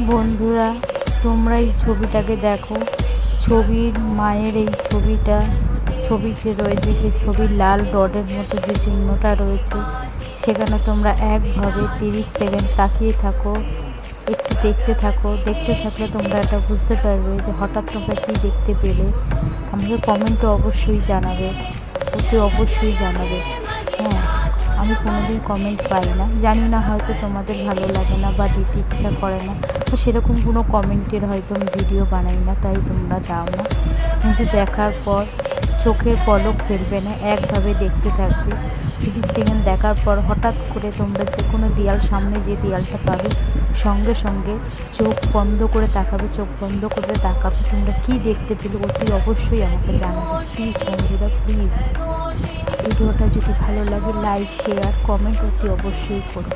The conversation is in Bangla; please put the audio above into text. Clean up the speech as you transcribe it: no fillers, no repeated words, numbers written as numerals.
বন্ধুরা, তোমরা এই ছবিটাকে দেখো। ছবির মায়ের এই ছবিতে রয়েছে, সেই ছবির লাল ডটের মতো যে চিহ্নটা রয়েছে, সেখানে তোমরা একভাবে 30 সেকেন্ড তাকিয়ে থাকো। একটু দেখতে থাকো, দেখতে থাকলে তোমরা এটা বুঝতে পারবে যে হঠাৎ তোমরা কী দেখতে পেলে। আমাকে কমেন্টে অবশ্যই জানাবে, অবশ্যই জানাবে। হ্যাঁ, আমি কোনোদিন কমেন্ট পাই না, জানি না, হয়তো তোমাদের ভালো লাগে না বা দিতে ইচ্ছা করে না, তো সেরকম কোনো কমেন্টের হয়তো আমি ভিডিও বানাই না, তাই তোমরা দাও না। কিন্তু দেখার পর চোখের পলক ফেলবে না, একভাবে দেখতে থাকবে। 30 সেকেন্ড দেখার পর হঠাৎ করে তোমরা যে কোনো দেয়াল, সামনে যে দেয়ালটা পাবে, সঙ্গে সঙ্গে চোখ বন্ধ করে তাকাবে। চোখ বন্ধ করে তাকাবে, তোমরা কী দেখতে পেলে অতি অবশ্যই আমাকে জানাবে। প্লিজ বন্ধুরা, প্লিজ ভিডিওটা যদি ভালো লাগে লাইক, শেয়ার, কমেন্ট অতি অবশ্যই করো।